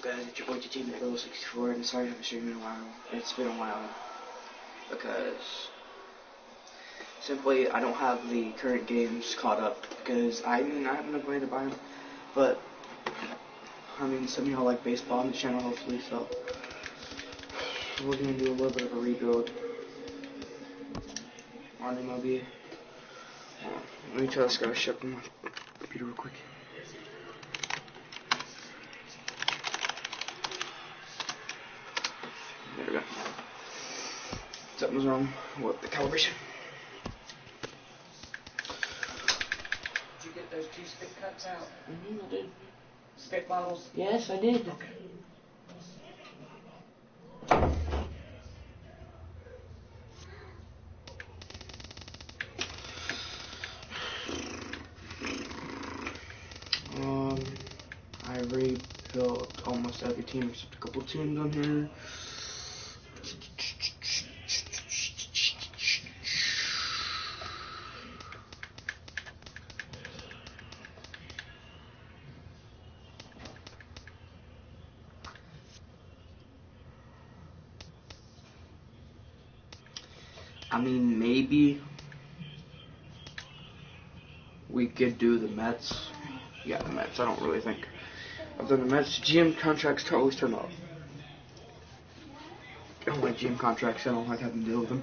Guys, it's your boy TT64, and sorry I haven't streamed in a while. It's been a while because simply I don't have the current games caught up because I have enough money to buy them, but I mean some of y'all like baseball on the channel hopefully, so we're gonna do a little bit of a rebuild on MLB. Let me try this guy shut my computer real quick. There we go. Something's wrong with the calibration. Did you get those 2 spit cuts out? I did. Spit bottles? Yes, I did. Okay. I rebuilt almost every team except a couple teams on here. I mean, maybe we could do the Mets. Yeah, the Mets. I don't really think I've done the Mets. GM contracts always turn off. I don't like GM contracts. I don't like having to deal with them.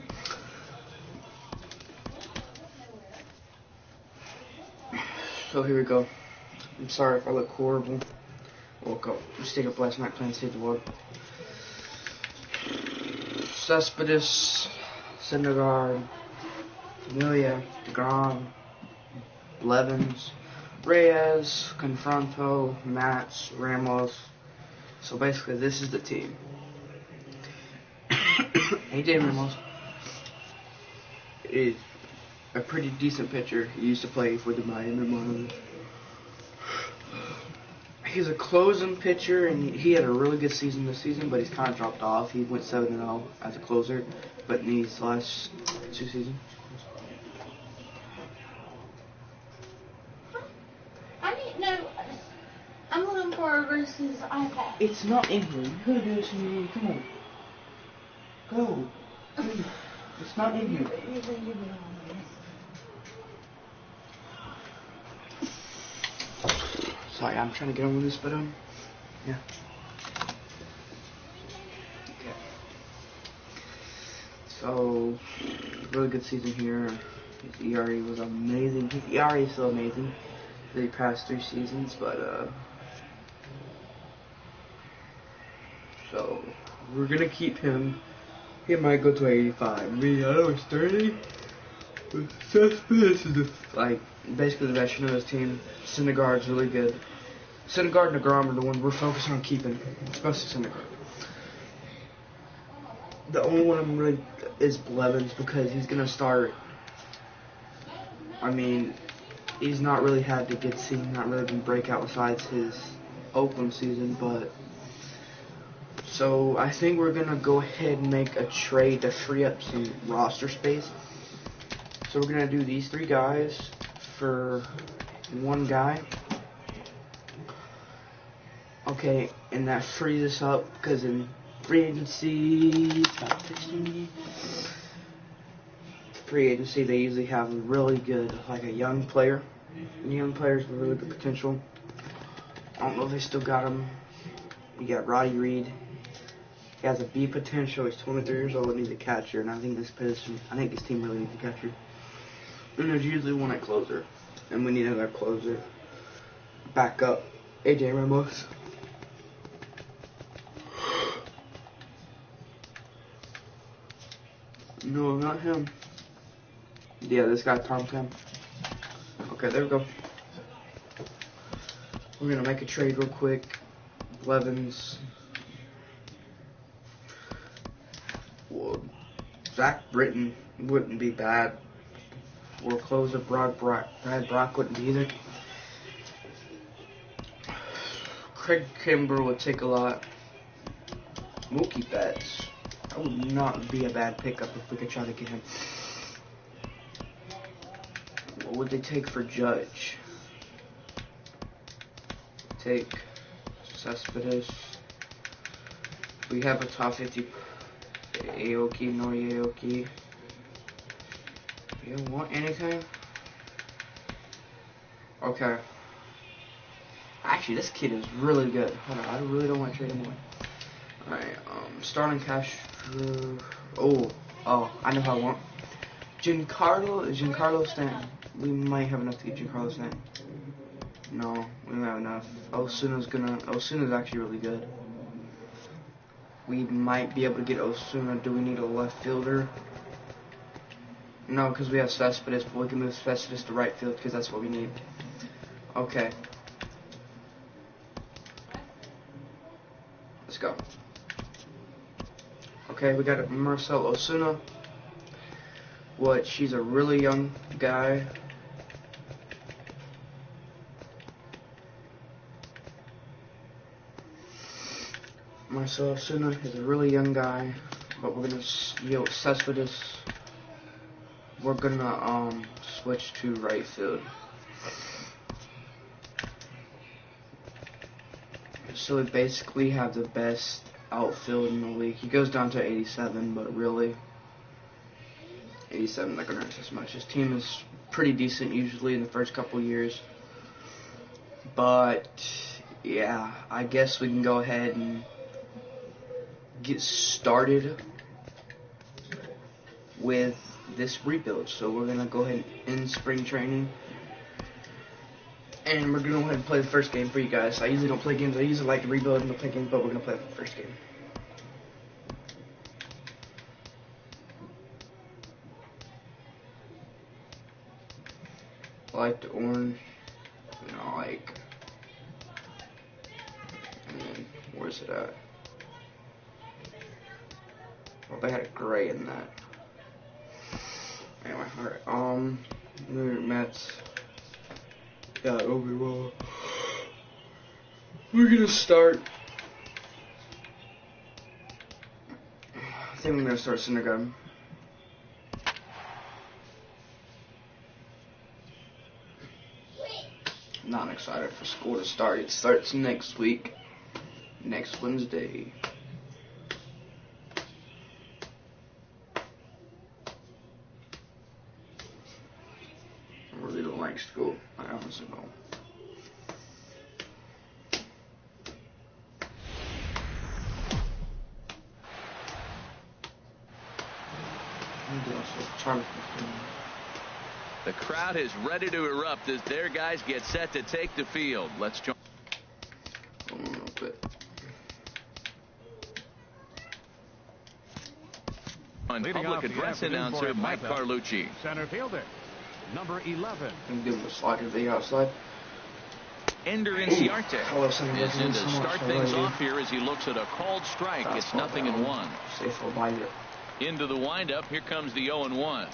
So here we go. I'm sorry if I look horrible. Woke up. I stayed up last night playing Save the World. Cespedes, Syndergaard, Familia, DeGrom, Blevins, Reyes, Confronto, Mats, Ramos. So basically this is the team. AJ Ramos is a pretty decent pitcher. He used to play for the Miami Marlins. He's a closing pitcher, and he had a really good season this season, but he's kind of dropped off. He went 7-0 as a closer, but in these last 2 seasons. I need no. I'm looking for versus iPad. It's not in here. You gotta do this in here. Come on. Go. It's not in here. Sorry, I'm trying to get on with this, but yeah. Okay. So, really good season here. His ERA was amazing. His ERA is still amazing. The past 3 seasons, but so we're gonna keep him. He might go to 85. Me, I know he's 30. Cespedes is like basically the veteran of his team. Syndergaard's really good. Syndergaard and DeGrom are the ones we're focused on keeping, especially Syndergaard. The only one I'm really is Blevins because he's gonna start. I mean, he's not really had to get seen, not really been breakout besides his Oakland season, but. So I think we're gonna go ahead and make a trade to free up some roster space. So we're gonna do these 3 guys for 1 guy. Okay, and that frees us up because in free agency, about 15. Free agency, they usually have a really good, like a young player. Young players with really good potential. I don't know if they still got him. You got Roddy Reed. He has a B potential. He's 23 years old. Needs a catcher, and I think this team really needs a catcher. And there's usually one at closer, and we need another closer. Back up, AJ Ramos. No, not him. Yeah, this guy, Tom Kim. Okay, there we go. We're gonna make a trade real quick. Blevins. Well, Zach Britton wouldn't be bad. Or closer, Brad Brock wouldn't be either. Craig Kimber would take a lot. Mookie Betts. That would not be a bad pickup if we could try to get him. What would they take for Judge? Take Cespedes. We have a top 50 Aoki, no Aoki. You don't want anything? Okay. Actually, this kid is really good. Hold on, I really don't want to trade him away. Alright, starting cash. Oh, I know how I want. Giancarlo Stanton. We might have enough to get Giancarlo Stanton. No, we don't have enough. Osuna's actually really good. We might be able to get Osuna. Do we need a left fielder? No, because we have Cespedes, but we can move Cespedes to right field because that's what we need. Okay. Let's go. Okay, we got Marcel Osuna. She's a really young guy. Marcel Osuna is a really young guy, but we're gonna, Cespedes, we're gonna, switch to right field. So we basically have the best outfield in the league. He goes down to 87, but really, 87 not gonna hurt us as much. His team is pretty decent usually in the first couple years. But, yeah, I guess we can go ahead and get started with this rebuild. So we're gonna go ahead and end spring training, and we're gonna go ahead and play the first game for you guys. I usually don't play games. I usually like to rebuild and play games, but we're gonna play the first game. I like the orange. And then where's it at? Well, they had a gray in that. Anyway, alright, New York Mets got overall. We're gonna start. I think I'm gonna start Syndergaard. Not excited for school to start. It starts next week. Next Wednesday. I really don't like school. I honestly don't. The crowd is ready to erupt as their guys get set to take the field. Let's join. On public address announcer Mike Carlucci. Center fielder, number 11. I'm giving the slider the outside. Ender Inciarte is in to start things off here as he looks at a called strike. It's 0-1. Safe for binder. Into the windup. Here comes the 0-1.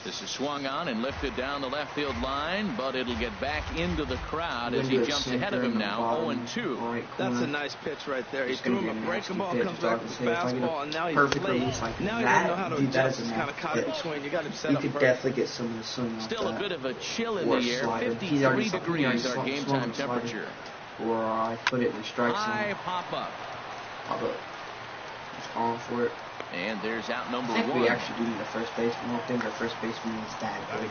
This is swung on and lifted down the left field line, but it'll get back into the crowd as he jumps ahead of him now. 0-2. That's a nice pitch right there. He threw him a breaking ball, comes back with the fastball, and now he's late. Like now he doesn't know how to adjust. He's kind of caught in between. You got him set up. You could definitely get some of the sun. Still a bit of a chill in the air. 53 degrees our game time temperature. Or I put it in the strike zone. High pop up. Just on for it. And there's out number I think 1. we actually do need a first baseman. I don't think our first baseman is that good.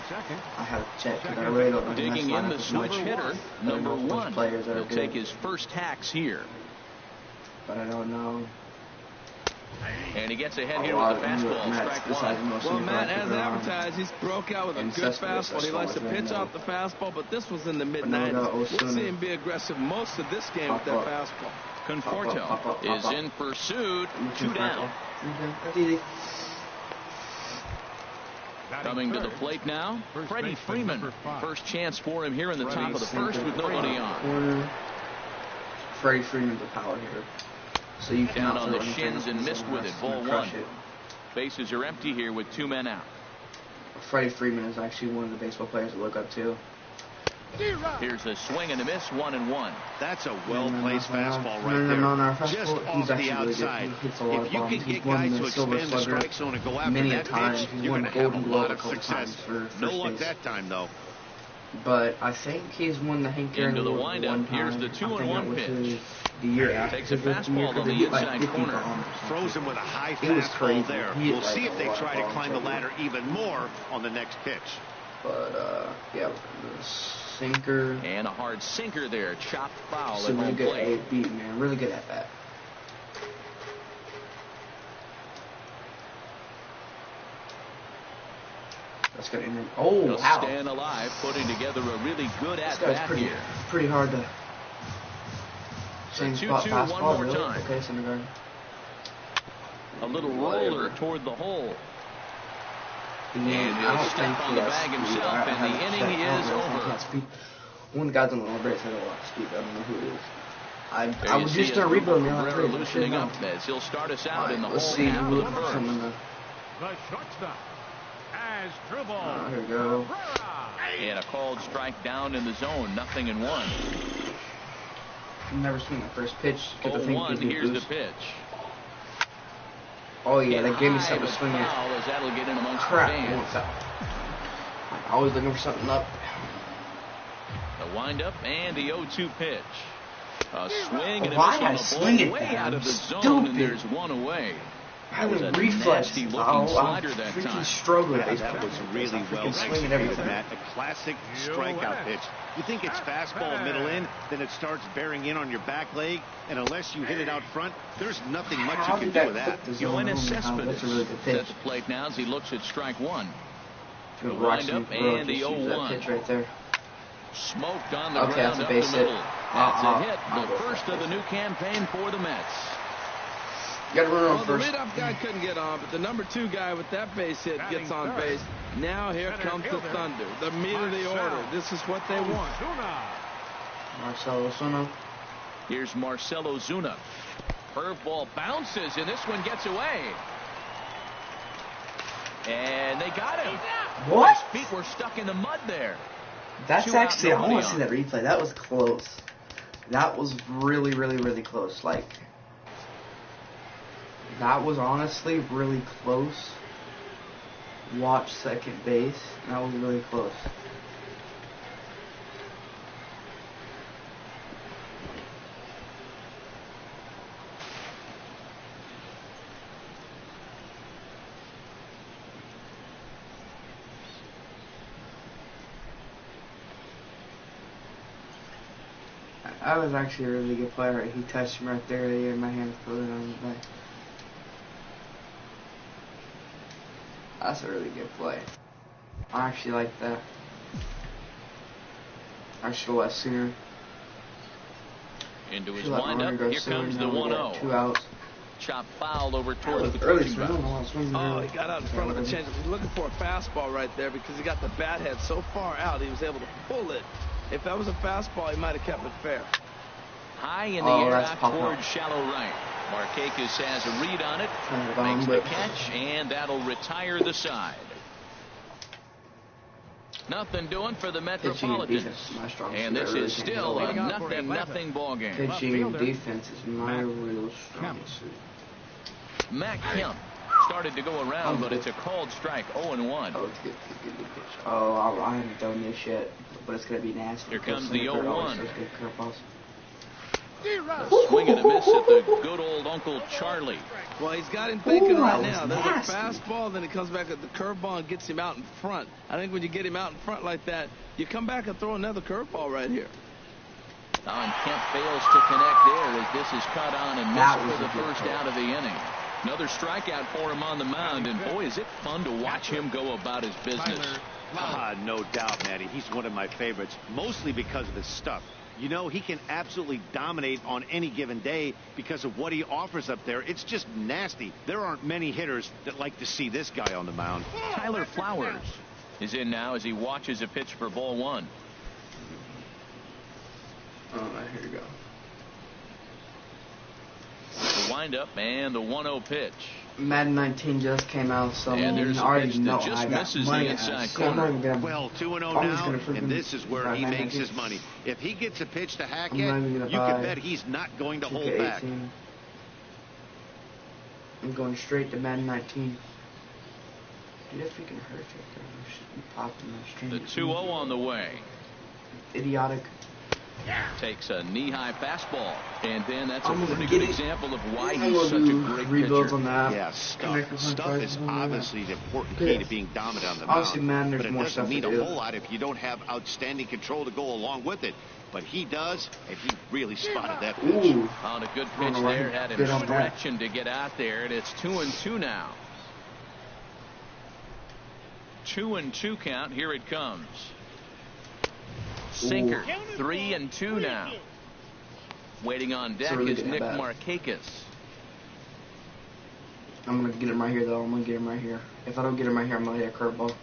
I have to check because I really don't know. Digging in the switch hitter, number 1. He'll take his first hacks here. But I don't know. And he gets ahead here with the fastball. Strike 1. Well, Matt, as advertised, he's broke out with a good fastball. He likes to pitch off the fastball, but this was in the mid-90s. We'll see him be aggressive most of this game with that fastball. Conforto is in pursuit. 2 down. Coming to the plate now, Freddie Freeman. First chance for him here in the top of the first with nobody on. Freddie Freeman's a power hitter. So you down on the shins and missed with it. Ball 1. Bases are empty here with 2 men out. Freddie Freeman is actually one of the baseball players to look up to. Here's a swing and a miss, 1-1. That's a well-placed fastball right there. Just off the outside. If you can get guys to expand the strike zone and go after that pitch, you're going to have a lot of success. No luck that time, though. But I think he's won the Hank Aaron Into the Award windup. one time. Here's the 2-1 pitch. The year after. Takes a fastball on the inside corner. Throws him with a high fastball there. We'll see if they try to climb the ladder even more on the next pitch. But, yeah, the sinker. And a hard sinker there. Chopped foul So at really home good plate. beat, man. Really good at that. That's going to end. Oh, Just wow. staying alive, putting together a really good This at guy's bat pretty, here. pretty hard to. Same 2-2 spot fastball, one more really? time. Okay, Syndergaard. A little roller toward the hole. And And he'll step on the bag himself, and the inning is over. One of the guys on the line breaks had a lot of speed. I don't know who it is. There I you was see just his going to rebuild me. Cabrera loosening up as he'll start us out in the Let's hole see. half We'll of look the for some first. in the. The shortstop has dribble. Here we go. And a called strike down in the zone, 0-1. Never swing the first pitch. Get the thing 0-1, gives me a here's the boost. pitch. Oh yeah, that gave me High something to swing at. foul as that'll get in amongst Crap, the fans. what's that? I'm always looking for something up. The windup and the 0-2 pitch. A swing and a Why miss I on the swing ball it way there? out of the I'm zone, and stupid. there's one away. I was have a a reflex. nasty-looking I'm slider that freaking time. struggling. Yeah, that was really well executed, everything. Matt. A classic strikeout pitch. You think it's fastball middle in, then it starts bearing in on your back leg, and unless you hit it out front, there's nothing much you can do with that. Yoenis Cespedes That's a really good pitch. at the plate now as he looks at strike one. The wind up and the 0-1. pitch right there. Smoked on the Okay, ground that's a up base the hit. middle. That's a hit, I'll the go for first that of the base new campaign for the Mets. You gotta run Well, on the first. leadoff guy couldn't get on, but the number 2 guy with that base hit gets on base. Now here comes the Thunder, the meat of the order. This is what they want. Marcelo Ozuna. Here's Marcelo Ozuna. Curveball bounces, and this one gets away. And they got him. What? His feet were stuck in the mud there. That's 2 out, actually, I nobody want to see on. that replay. That was close. That was really, really, really close. Like, that was honestly really close. Watch second base. That was really close. That was actually a really good play. Right? He touched him right there. Yeah, my hand put it on the back. That's a really good play. I actually like that. I should let sooner. Into his Should let windup. Marner go Here sooner. comes the Now we got 1-0. 2 outs. Chop foul over That towards was the early first swing. I don't know box. why swing Oh, early. he got out in front of the change. He was looking for a fastball right there because he got the bat head so far out, he was able to pull it. If that was a fastball, he might have kept it fair. High in the air that's out pop towards up. shallow right. Markakis has a read on it. Turn it on, Makes the but- catch, and that'll retire the side. Nothing doing for the Metropolitans. defense is my strong And suit. this I really is think still a Leading off for Atlanta. 0-0 ball game. Pitching and defense is my real strong suit. Matt Kemp started to go around, but it's a called strike, 0-1. Oh, it's good pitch. Oh, I haven't done this yet, but it's going to be nasty. Here comes the Syndergaard 0-1. always does good curveballs. A swing and a miss at the good old Uncle Charlie. Well, he's got him thinking Ooh, right that now. was There's nasty. a fastball, then he comes back at the curveball and gets him out in front. I think when you get him out in front like that, you come back and throw another curveball right here. And Kemp fails to connect there as this is cut on and That missed was for a the good first call. out of the inning. Another strikeout for him on the mound, and boy, is it fun to watch him go about his business. No doubt, Matty. He's one of my favorites, mostly because of his stuff. You know, he can absolutely dominate on any given day because of what he offers up there. It's just nasty. There aren't many hitters that like to see this guy on the mound. Tyler Flowers is in now as he watches a pitch for ball one. Oh, here we go. The windup and the 1-0 pitch. Madden 19 just came out, so And there's I a already pitch that know just I got misses the money. inside So I'm not even gonna, Well, 2-0 I'm just now, gonna freaking and this is where buy he Madden makes his 19. money. If he gets a pitch to I'm Hackett, not even gonna you buy can bet he's not going to hold back. 2K18. I'm going straight to Madden 19. Dude, that freaking hurts right there. You should be popping that string. The 2-0 on the way. Idiotic. Takes a knee-high fastball, and then that's a I'm pretty gonna good get it. example of why I'm he's gonna such a do great rebuilds pitcher. on that. Yeah, stuff is obviously the important key to being dominant on the Obviously, mound. man, there's but it more doesn't stuff mean to a do. whole lot if you don't have outstanding control to go along with it. But he does, and he really spotted that pitch. Ooh. On a good pitch there, had him Good on that. stretching to get out there, and it's 2-2 now. 2-2 count. Here it comes. Sinker. 3-2 now. Waiting on deck really is good Nick at-bat. Markakis. I'm going to get him right here, though. I'm going to get him right here. If I don't get him right here, I'm going to hit a curveball.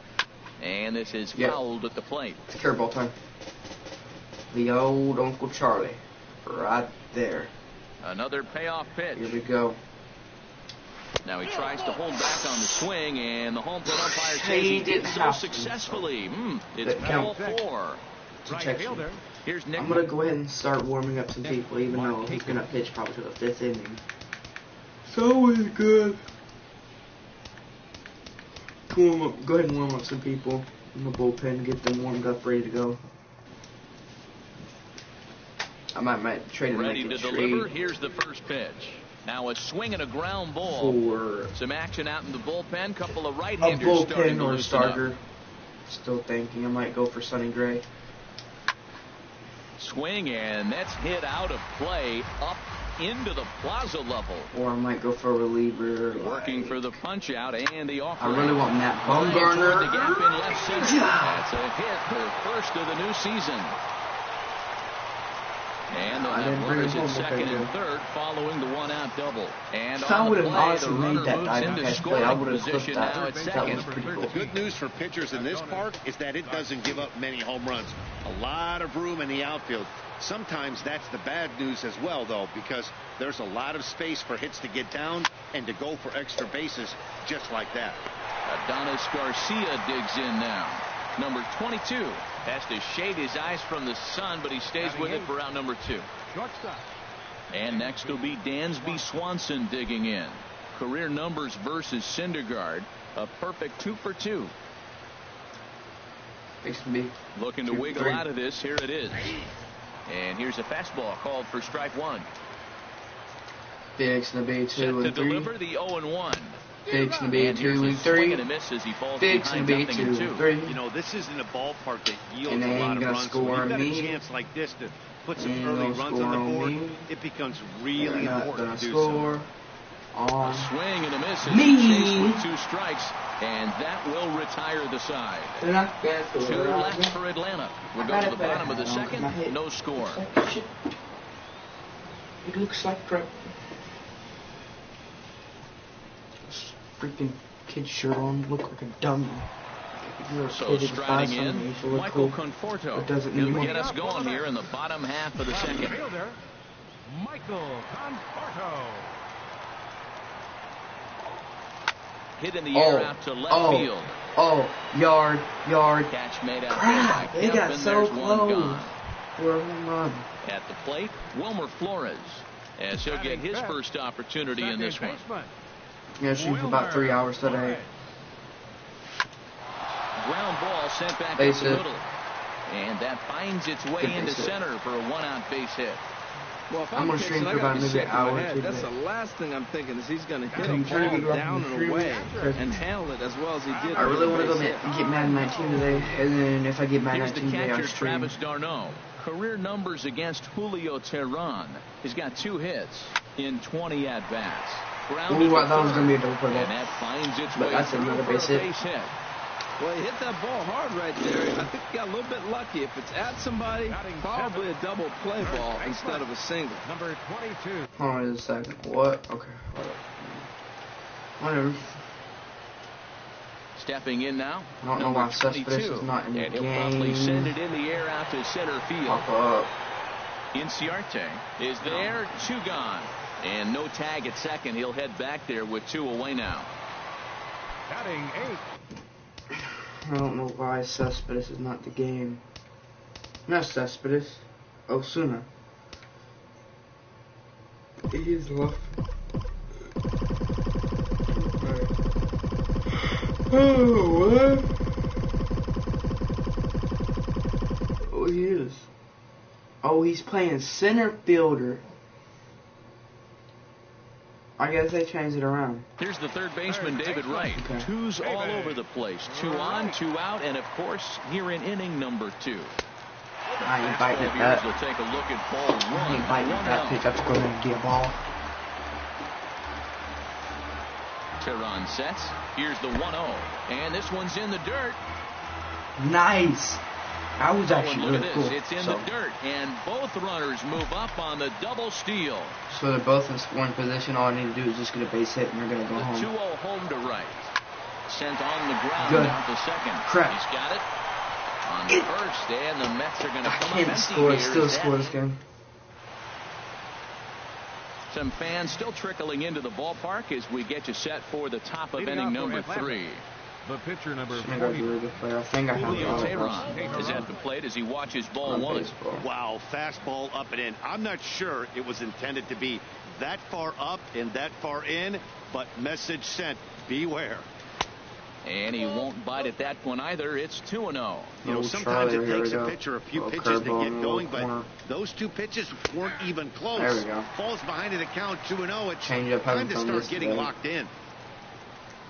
And this is fouled at the plate. It's curveball time. The old Uncle Charlie. Right there. Another payoff pitch. Here we go. Now he tries to hold back on the swing, and the home plate umpire says he did so successfully. It's ball 4. Right fielder. Here's Nick. I'm going to go ahead and start warming up some people, even though he's going to pitch probably to the 5th inning. So is good. Go ahead and warm up some people in the bullpen, get them warmed up, ready to go. I might trade him. Ready to deliver. Here's the first pitch. Now a swing and a ground ball. For some action out in the bullpen. Couple of a right-handers starting to bullpen or a loosen up. starter. Still thinking I might go for Sonny Gray. Swing, and that's hit out of play up into the plaza level. Or I might go for a reliever. Working for the punch out and the offer. I really want Matt Toward Bumgarner. the gap in left center. That's a hit, her first of the new season. And they'll have runners at second and third following the one-out double. And If I on would the have play, the honestly runner made that moves diving into catch play, I scoring would have clipped position that. now at That second. was pretty cool. The good news for pitchers in this park is that it doesn't give up many home runs. A lot of room in the outfield. Sometimes that's the bad news as well, though, because there's a lot of space for hits to get down and to go for extra bases just like that. Adonis Garcia digs in now. Number 22 has to shade his eyes from the sun, but he stays with it for out number 2. Shortstop. And next will be Dansby Swanson digging in. Career numbers versus Syndergaard. A perfect 2 for 2. Looking to wiggle out of this. Here it is. And here's a fastball called for strike 1. Fixing to be 2 Set and 3. to deliver the 0-1. Fixing to be And 2 here's a and swing 3. and a miss as he falls Fixing behind to be 2 nothing and in 3. You know, this isn't a ballpark that yields And a they lot ain't of gonna runs. So score when on you've got me. a chance like this to put some Ain't early gonna runs on score the on board, me. it becomes really They're not important gonna to do score so. on A swing and a miss as me. he chased with 2 strikes, and that will retire the side. They're not gonna score 2 on left me. for Atlanta. We'll go to the bottom of the second. No score. It looks like crap. Freaking kid shirt on, look like a dummy. If you're a So kid, you buy striding something, in, you should look Michael cool. Conforto. That doesn't He'll mean get us going here in the bottom half of the Right second. fielder. Michael Conforto. Hit in the air out to left field. Yard. Catch made out Crap, there by they Kemp, got and so there's one close. gone. For a home run. At the plate, Wilmer Flores, as he'll get his first opportunity in this one. Yeah, shooting for about 3 hours today. Ground ball sent back Base up the hit. middle. And that finds its way Good into base hit. center for a one-out base hit. Well, if I'm I'm gonna pitching, stream I for gotta about be maybe sick an in my hour. head. Two That's the minutes. last thing I'm thinking is he's going to hit Are a you trying to ball get down off the and stream? away Sure. and handle it as well as he did. I really want to with go the base hit. get Madden 19 today, and then if I get Madden Here's the 19 today, I'll catcher, stream. Travis d'Arnaud. Career numbers against Julio Teheran. He's got 2 hits in 20 at-bats. Ooh, I thought it was going to be a double play ball. And that finds its But way that's through another for base a hit. base hit. Well, he hit that ball hard right there. I think he got a little bit lucky. If it's at somebody, probably a double play ball instead of a single. Number 22. Hold on just a second. What? Okay, hold up. Whatever. Stepping in now, I don't know number why Cespedes 22. is not in the And he'll probably send game. it in the air out to center field. Pop up. Inciarte is there, 2 gone. And no tag at second. He'll head back there with 2 away now. Batting 8. I don't know why Cespedes is not the game. Not Cespedes. Osuna. He is left. Oh, what? Oh, he is. Oh, he's playing center fielder. I guess they changed it around. Here's the third baseman, David Wright. Okay. Twos all over the place. 2 on, 2 out, and of course, here in inning number 2. I ain't biting at that. We'll take a look at ball 1. I ain't biting at that pitch. I have to go ahead and get a ball. Tehran sets. Here's the 1-0. And this one's in the dirt. Nice. That was actually look really at cool. this. It's in the dirt, and both runners move up on the double steal. So they're both in scoring position. All I need to do is just get a base hit, and they're going to go The home. 2-0 home to right. Sent on the ground Good. out to second. Crap. He's got it. On the first, and the Mets are going to come up Can't empty score. here. Still score this game. Some fans still trickling into the ballpark as we get you set for the top of inning number 3. The pitcher number I think I was a really good player. I think I have Julio a Tehran is at the plate as he watches ball 1. Wow, fastball up and in. I'm not sure it was intended to be that far up and that far in, but message sent. Beware. And he won't bite at that one either. It's 2-0. You know, sometimes it takes a pitcher a few pitches to get going, but those 2 pitches weren't even close. There we go. Falls behind in the count 2-0. It's Change up, time to start getting locked in.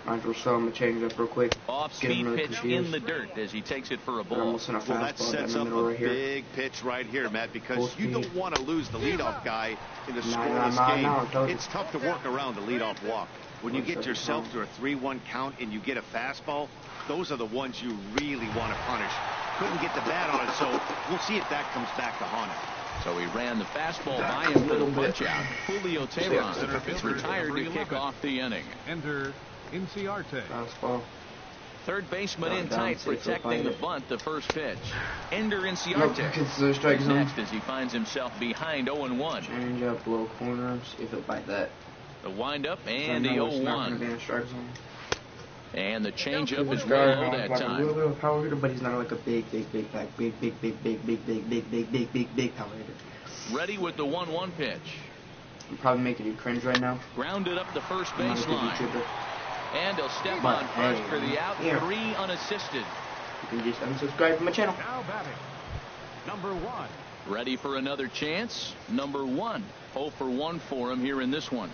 Might as well show him a change up real quick. Off-speed pitch in the dirt as he takes it for a ball. Almost in a Well, that fastball sets in the up middle a right here. big pitch right here, Matt, because Full you don't speed. want to lose the leadoff guy in the Nah, scoreless nah, game. nah, told you. It's tough to work around the leadoff walk. When you get yourself to a 3-1 count and you get a fastball, those are the ones you really want to punish. Couldn't get the bat on it, so we'll see if that comes back to haunt him. So he ran the fastball by him for the punch out. Julio Tehran is retired to kick off the inning. Enter Inciarte. Fastball. Third baseman in Down, tight, safe, protecting the find it. bunt, the first pitch. Ender Nope, Inciarte because the strike is zone. next as he finds himself behind 0-1. Change up, low corner, see if he'll bite that. The windup and the So I know it's not gonna be 0-1. in strike zone. And the changeup is Guy low has that like a time. little power hitter, but he's not like a big power hitter. Ready with the 1-1 pitch. I'm probably making you cringe right now. Grounded up the first I'm not a good baseline. YouTuber. And he'll step But, on first hey, for the out. here. 3 unassisted. You can just unsubscribe from my channel. Now batting. Number 1. Ready for another chance. Number 1. 0 for 1 for him here in this one.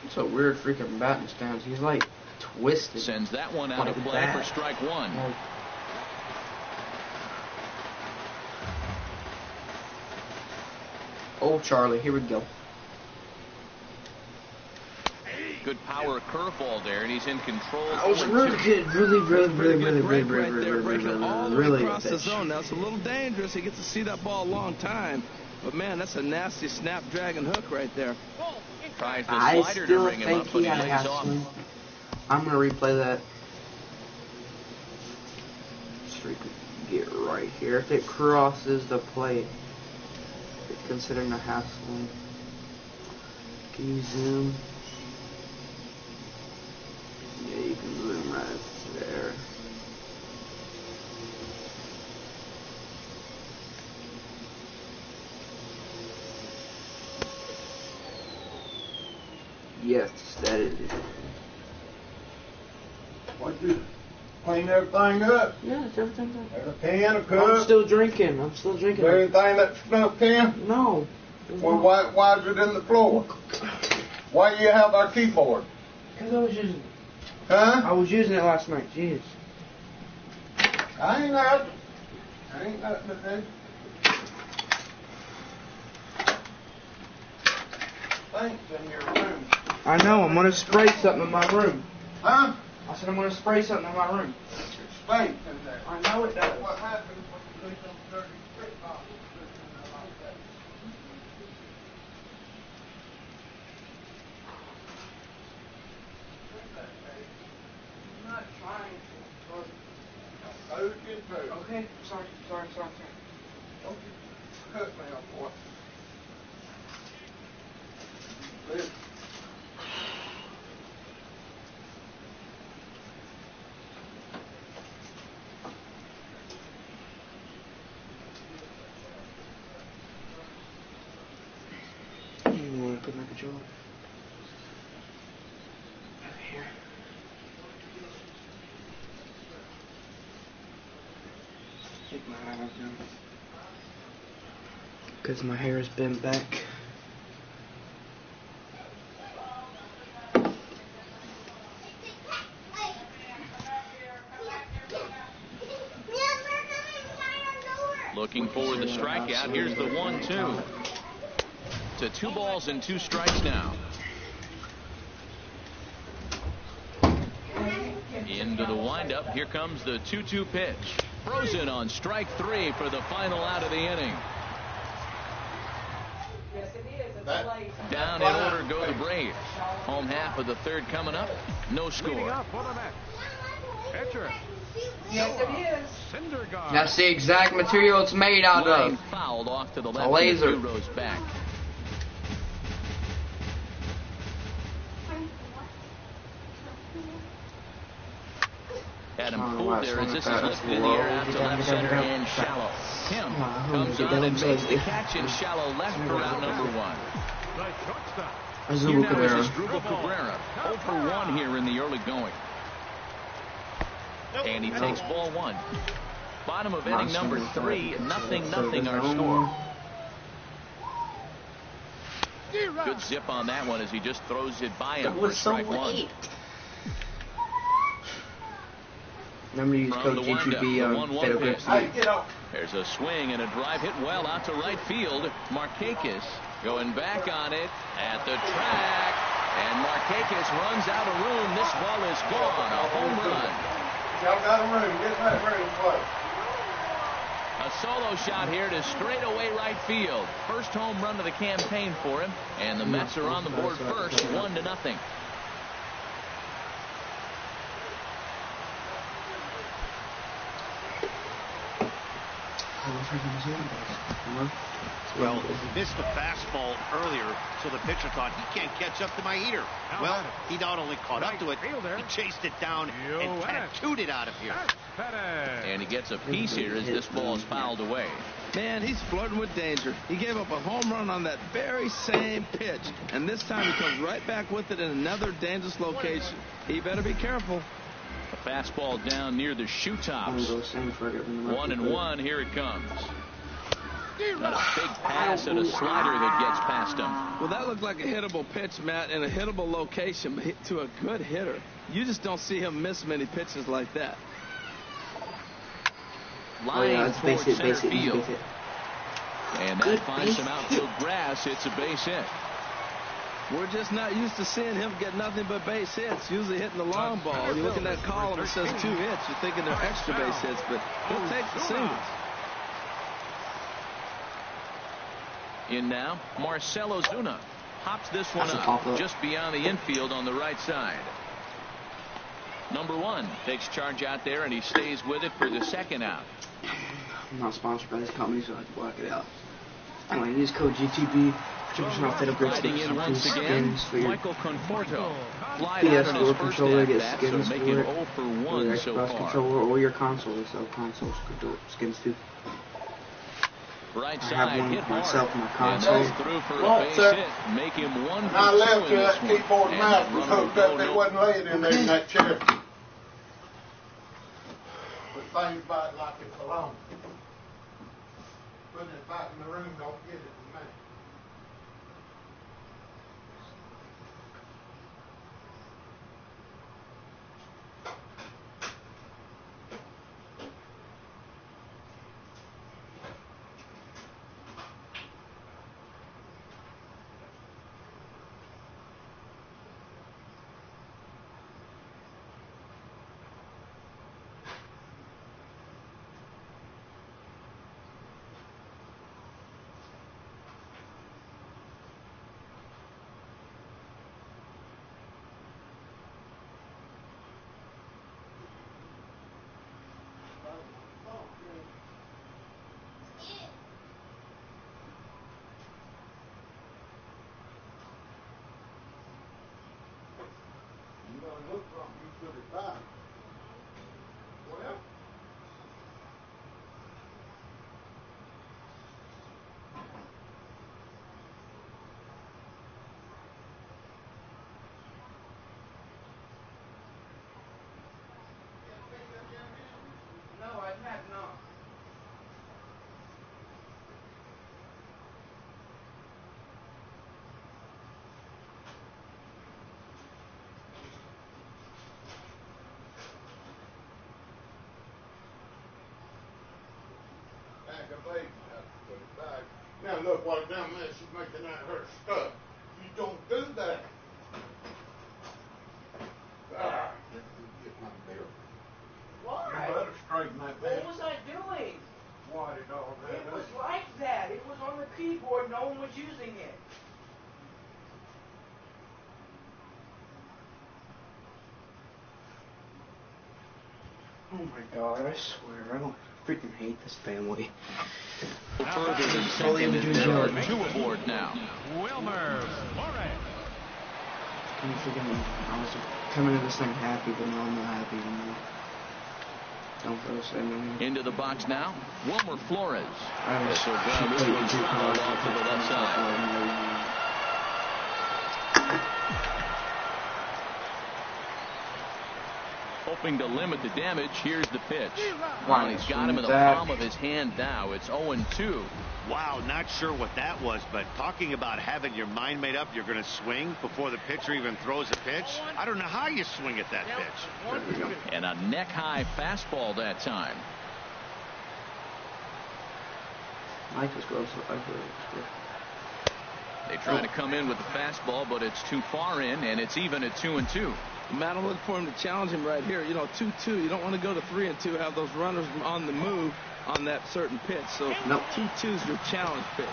It's a weird freaking batting stance. He's like twisted. Sends that one out of Like play that. for strike 1. Like, oh, Charlie, here we go. Good power curveball there, and he's in control. That was 0-2. really good. Really Break right there, breaking all the way really across the good. zone. Now it's a little dangerous. He gets to see that ball a long time. But man, that's a nasty snapdragon hook right there. Tries the I slider to still bring him think up, but he he had a lays half off. swing. I'm gonna replay that. So we could get right here. If it crosses the plate, it's considering a half swing. Can you zoom? Yeah, you can zoom right there. Yes, that is it. What you clean everything up? Yeah, it's everything's up. There's a can, a I'm cup, still drinking. there anything that snuck in? No. Well, why is it in the floor? Why you have our keyboard? Because I was using it last night. Jeez. I ain't nothing. I ain't nothing to do. Things in your room. I know. I'm gonna spray something in my room. Huh? I said I'm gonna spray something in my room. There's things in there. I know it does. What happens when you leave them dirty spit bottles in there like that? I'm not trying to. Those get through. Okay. Sorry. Don't you cut me up, boy. Listen. You want to put my controller? Over here. Because my hair has been back. Looking for the strikeout. Here's the 1-2. To 2 balls and 2 strikes now. Into the windup. Here comes the 2-2 pitch. Frozen on strike 3 for the final out of the inning. Down in order go the Braves. Home half of the third coming up. No score. Up for the Mets. Pitcher. Yes, it is. Syndergaard. That's the exact material it's made out Line of. fouled off to the A left. laser. 2 rows back. Had him pulled there as this is lifted in the air out to left center and shallow. Tim comes on and makes the catch in shallow left for out number 1. The shortstop. Here now is Asdrubal Cabrera. 0 for 1 here in the early going. And he takes ball 1. Bottom of inning number 3. 0-0 our score. Good zip on that one as he just throws it by him for strike 1. Remember to use code G2B on Fatal Grips. There's a swing and a drive hit well out to right field. Markakis going back on it at the track. And Markakis runs out of room. This ball is gone. A home run. Y'all got a room. Get that room close. A solo shot here to straightaway right field. First home run of the campaign for him. And the Mets are on the board first, 1-0. Well, he missed the fastball earlier, so the pitcher thought he can't catch up to my heater. Well, he not only caught up to it, he chased it down and tattooed it out of here. And he gets a piece here as this ball is fouled away. Man, he's flirting with danger. He gave up a home run on that very same pitch, and this time he comes right back with it in another dangerous location. He better be careful. A fastball down near the shoe tops. 1-1. Here it comes. Got a big pass and a slider that gets past him. Well, that looked like a hittable pitch, Matt, in a hittable location to a good hitter. You just don't see him miss many pitches like that. Line towards center field. And that finds some outfield grass. It's a base hit. We're just not used to seeing him get nothing but base hits. Usually hitting the long ball. You look at that column, it says 2 hits. You're thinking they're extra base hits, but he'll take the singles. In now, Marcell Ozuna hops this one up just beyond the infield on the right side. Number 1 takes charge out there, and he stays with it for the second out. I'm not sponsored by this company, so I can block it out. Anyway, use code GTB. 2% off Fatal Grips. In once again, Michael Conforto. Fly PS out in his Store first controller, get at-bat, skins so for making it. 0 for 1 Or your so Xbox far. controller or your console. They sell consoles, skins too. Right I have side one hit myself hard. on my console. And that's through for a base hit. Make him 1 for 2 I left in this that one. keyboard And mouse that was runner hooked will up. go It no- wasn't laying in there in that chair. But things about it like it belongs. Putting it back in the room don't get it from me. Look something, you put it back. Well, No, I have not. Now look what down there she's making that her stuff. You don't do that. Get my beer. Why? You better straighten that bed. What was I doing? Why did all that? It was like that. It was on the keyboard. No one was using it. Oh my God, I swear, I don't freaking hate this family. Further than second, and there are 2 aboard now. Wilmer Flores. Can you forgive me? I was coming into this thing happy, but now I'm not happy anymore. Don't throw Samuel. Into the box now, Wilmer Flores. I was So this one's fouled off to the left side. Hoping to limit the damage, here's the pitch. Well, he's got him in the palm of his hand now. It's 0-2. Wow, not sure what that was, but talking about having your mind made up, you're going to swing before the pitcher even throws a pitch. I don't know how you swing at that pitch. And a neck-high fastball that time. Life is gross. They try to come in with the fastball, but it's too far in, and it's even at 2-2. Matt, I'm looking for him to challenge him right here. You know, 2-2. You don't want to go to 3-2, have those runners on the move on that certain pitch. So 2-2 is your challenge pitch.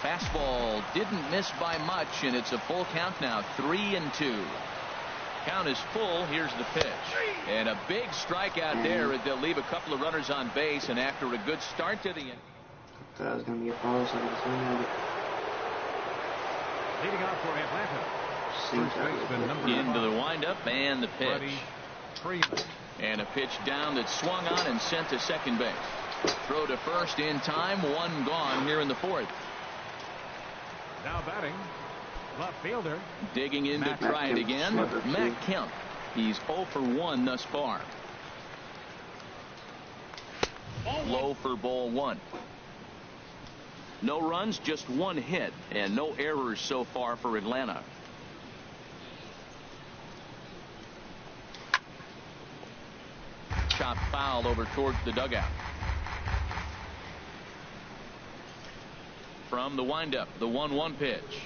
Fastball didn't miss by much, and it's a full count now, 3-2. Count is full. Here's the pitch. And a big strikeout there. They'll leave a couple of runners on base, and after a good start to the end. I thought I was going to be a foul, so I just went at it. Leading off for Atlanta. Into the windup and the pitch. And a pitch down that's swung on and sent to second base. Throw to first in time. 1 gone here in the 4th. Now batting, left fielder. Digging in to try it again. Matt Kemp. He's 0 for 1 thus far. Low for ball 1. No runs, just 1 hit, and no errors so far for Atlanta. Chop foul over towards the dugout. From the windup, the 1-1 pitch.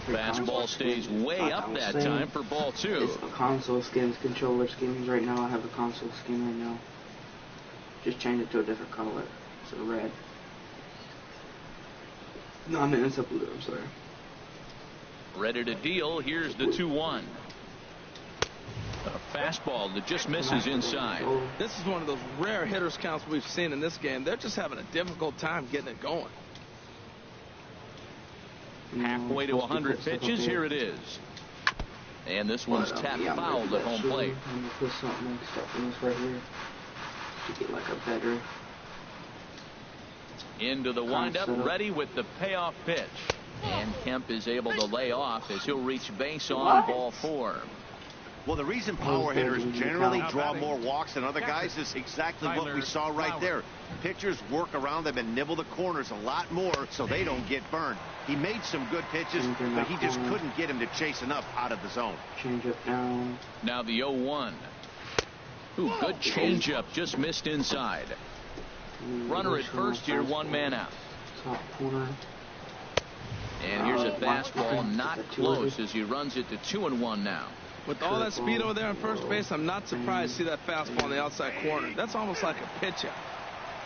Fastball stays way up that time for ball 2. It's console skins, controller skins. Right now I have a console skin right now. Just change it to a different color. It's a red. No, I mean it's a blue. I'm sorry. Ready to deal. Here's the 2-1. A fastball that just misses inside. This is one of those rare hitters counts we've seen in this game. They're just having a difficult time getting it going. Halfway to 100 pitches. Here it is. And this one's tapped foul at home plate. I'm going to put something like stuff in this right here to get like a better. Into the windup, ready with the payoff pitch. And Kemp is able to lay off as he'll reach base on ball 4. Well, the reason power hitters generally draw more walks than other guys is exactly what we saw right there. Pitchers work around them and nibble the corners a lot more so they don't get burned. He made some good pitches, but he just couldn't get him to chase enough out of the zone. Change it down. Now the 0-1. Ooh, good changeup, just missed inside. Runner at first here, 1 man out. Top corner. And here's a fastball, not close as he runs it to 2-1 now. With all that speed over there on first base, I'm not surprised to see that fastball on the outside corner. That's almost like a pitch out.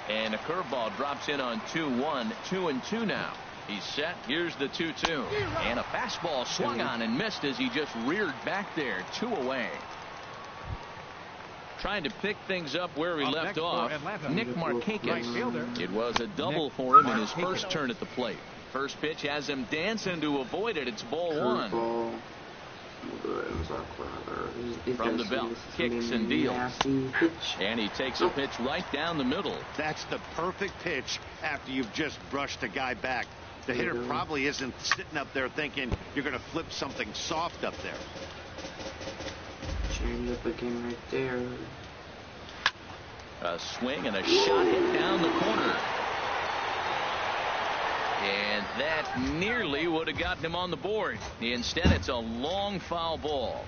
And a curveball drops in on 2-1, 2-2 now. He's set. Here's the 2-2. And a fastball swung on and missed as he just reared back there, 2 away. Trying to pick things up where he left off, Nick Markakis. It was a double for him in his first turn at the plate. First pitch has him dancing to avoid it. It's ball 1. From the belt, kicks and deals. And he takes a pitch right down the middle. That's the perfect pitch after you've just brushed a guy back. The hitter probably isn't sitting up there thinking you're going to flip something soft up there. Change up again right there. A swing and a shot hit down the corner. And that nearly would have gotten him on the board. Instead, it's a long foul ball.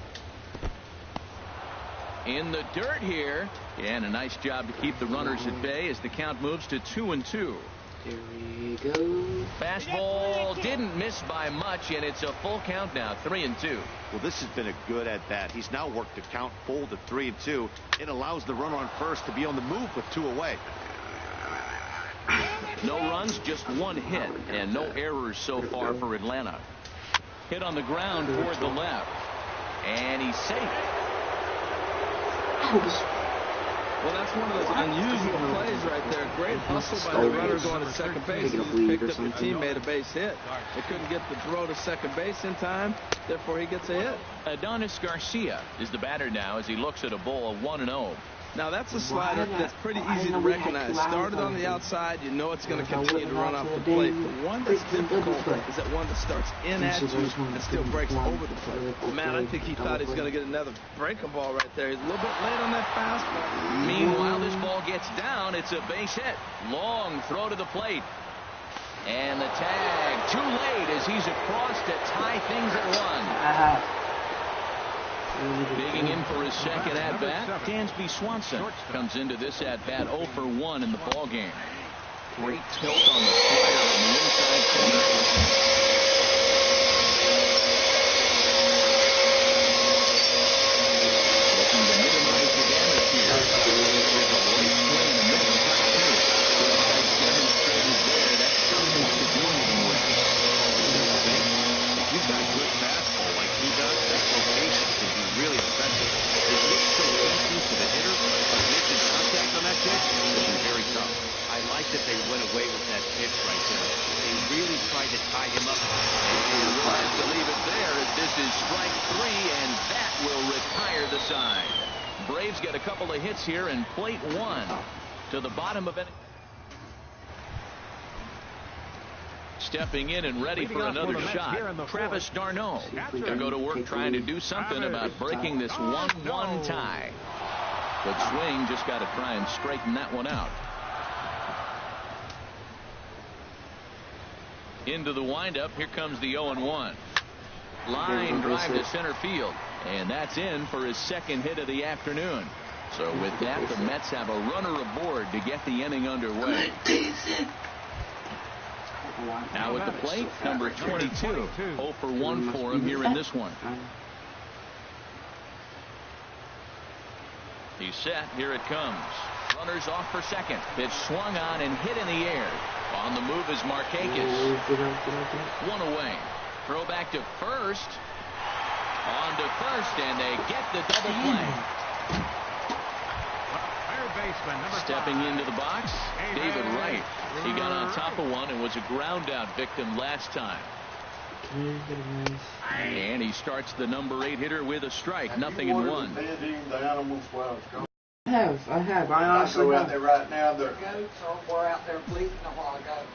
in the dirt here, and a nice job to keep the runners at bay as the count moves to 2-2. Here we go. Fastball didn't miss by much, and it's a full count now, 3-2. Well, this has been a good at bat. He's now worked the count full to 3-2. It allows the runner on first to be on the move with 2 away. No runs, just 1 hit, and no errors so far for Atlanta. Hit on the ground toward the left, and he's safe. Well, that's one of those unusual plays right there. Great hustle by the runner going to second base. He just picked up the teammate a base hit. They couldn't get the throw to second base in time. Therefore, he gets a hit. Adonis Garcia is the batter now as he looks at a ball of 1-0. Now, that's a slider that's pretty easy to recognize. Started on the outside, you know it's going to continue to run off the plate. The one that's difficult is that one that starts in at you and still breaks over the plate. Man, I think he thought he was going to get another breaking ball right there. He's a little bit late on that fastball. Meanwhile, this ball gets down. It's a base hit. Long throw to the plate. And the tag too late as he's across to tie things at 1. Digging in for his second at-bat, Dansby Swanson comes into this at-bat 0 for 1 in the ballgame. Great tilt on the slider on the inside corner. Looking to minimize the damage here. There's a late swing in the middle of the cut, too. As demonstrated there, that's something to do with. If you've got a good fastball like he does, that rotation can be really effective. His pitch so sensitive to the hitter, but making contact on that pitch will be very tough. I like that they went away with that pitch right there. They really tried to tie him up. And we'll have to leave it there as this is strike 3, and that will retire the side. Braves get a couple of hits here and plate 1 to the bottom of it. Stepping in and ready for another shot, Travis d'Arnaud. He'll go to work trying to do something about breaking this 1-1 tie. But swing just got to try and straighten that one out. Into the windup. Here comes the 0-1. Line drive to center field. And that's in for his second hit of the afternoon. So with that, the Mets have a runner aboard to get the inning underway. Now at the plate, number 22. 0 for 1 for him here in this one. He's set. Here it comes. Runners off for second. Pitch swung on and hit in the air. On the move is Markakis. 1 away. Throw back to first. On to first, and they get the double play. Stepping into the box, David Wright. He got on top of one and was a ground out victim last time. And he starts the number 8 hitter with a strike, 0-1. I have. I honestly have. Out there right now. The goats were out there bleeding a while ago.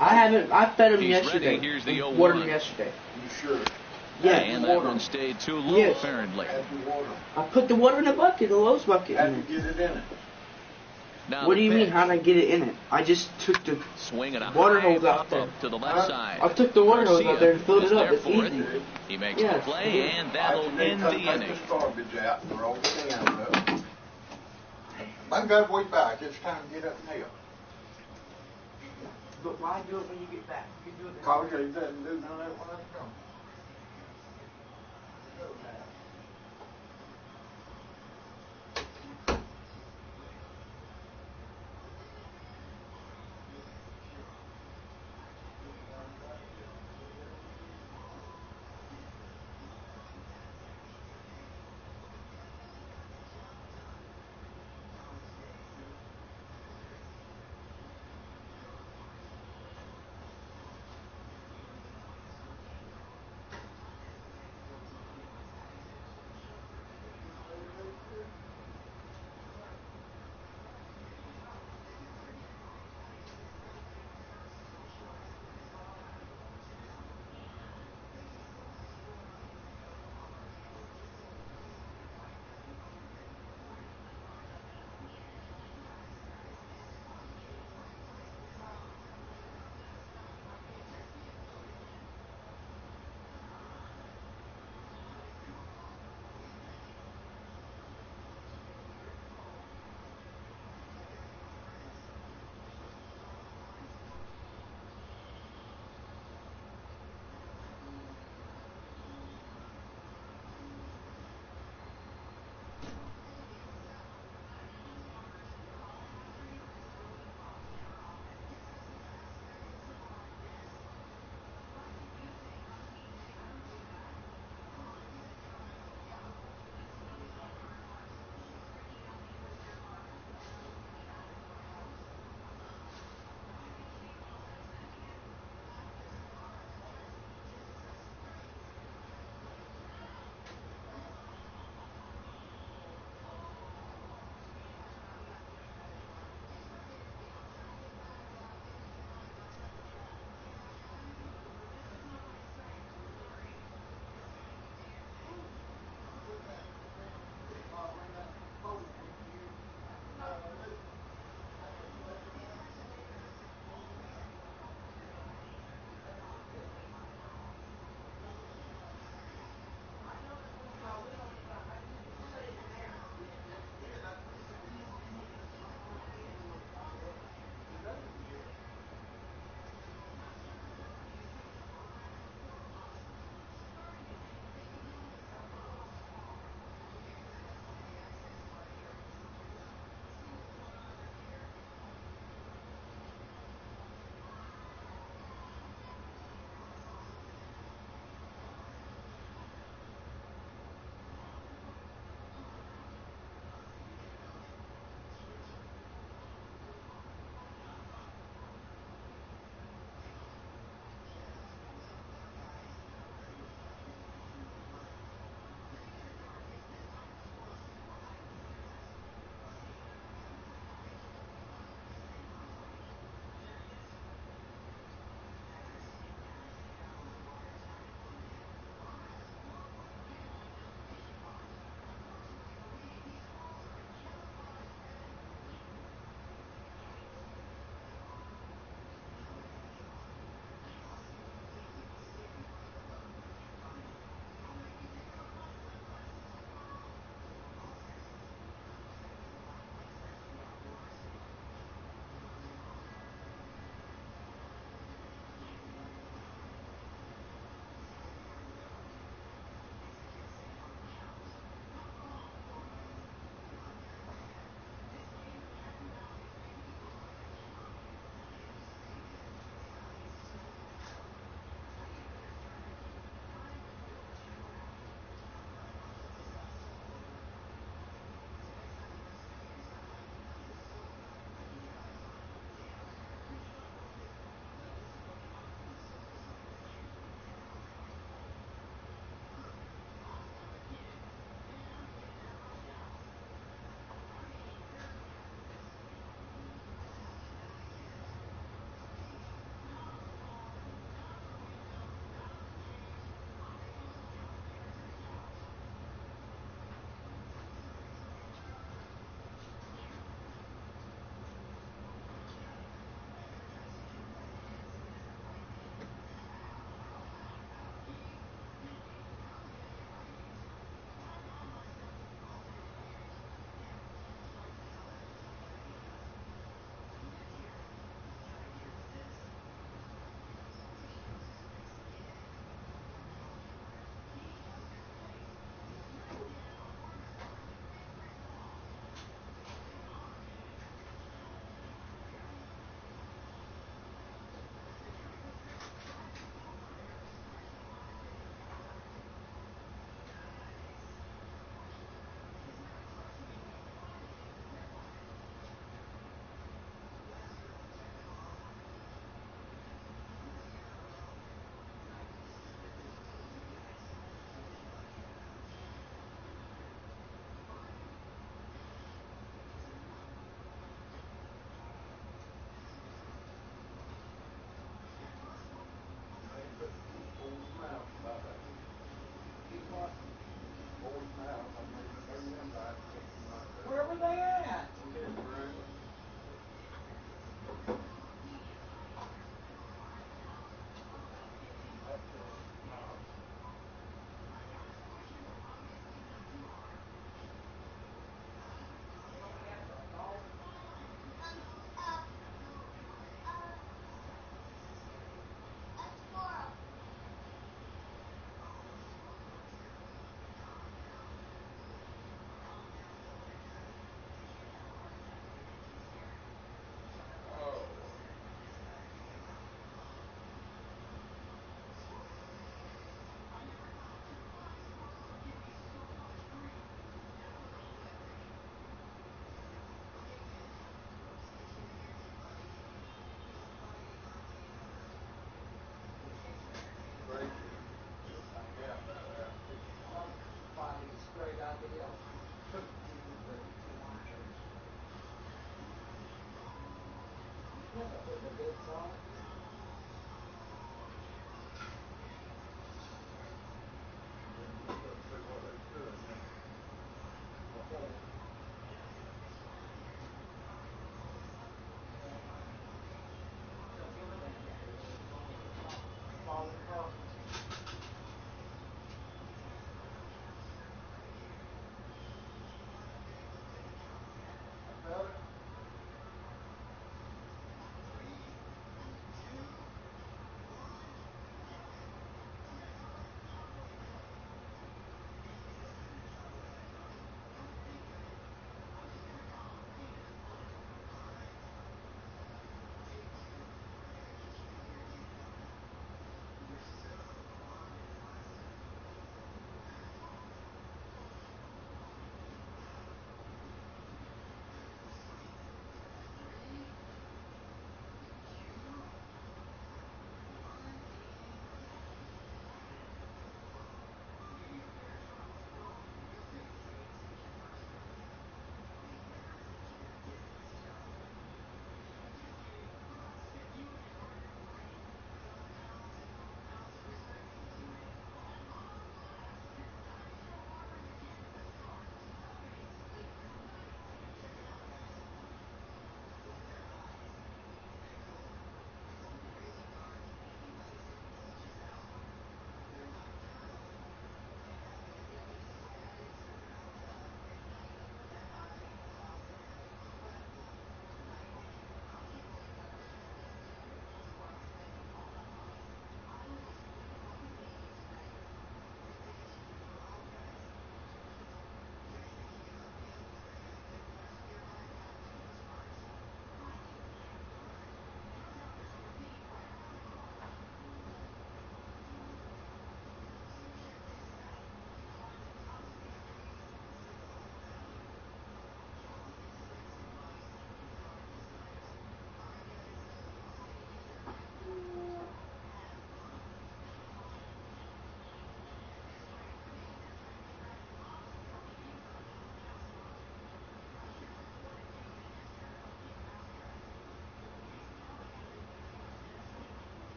I haven't. I fed him yesterday. Ready. Here's the 0-1. Watered him yesterday. You sure? Yeah. And that one stayed too low, apparently. I put the water in a bucket, a Lowe's bucket. Had to get it in it. Now what do you mean? How did I get it in it? I just took the water hose out there. To the left side. I took the water hose out there and filled it up. It's easy. He makes the play, and that'll end the inning. Garbage out and roll it down. I've got to wait back. It's time to get up and help. But why do it when you get back? You do it. Because he doesn't do none of that when I come.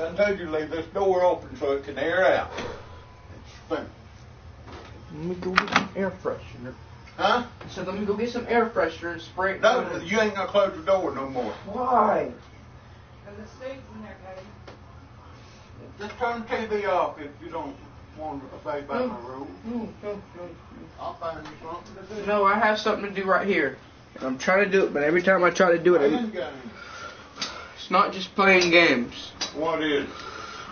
I told you to leave this door open so it can air out. It's fun. Let me go get some air freshener. Huh? I said, let me go get some air freshener and spray it. No, you ain't gonna close the door no more. Why? Because it stays in there, Cody. Just turn the TV off if you don't want to obey by my rules. No. I'll find you something to do. No, I have something to do right here. I'm trying to do it, but every time I try to do it, Playing games. it's not just playing games. What is?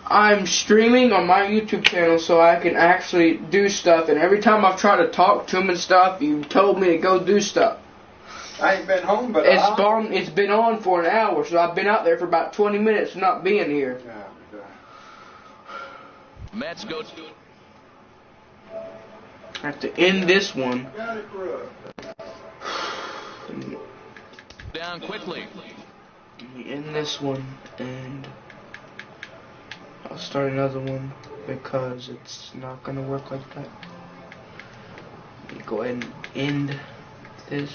I'm streaming on my YouTube channel so I can actually do stuff, and every time I've tried to talk to him and stuff, you told me to go do stuff. I ain't been home, but It's been on for an hour, so I've been out there for about 20 minutes not being here. Mets go to. I have to end this one. Got it, bro. Down quickly. Let me end this one, and I'll start another one because it's not going to work like that. Let me go ahead and end this.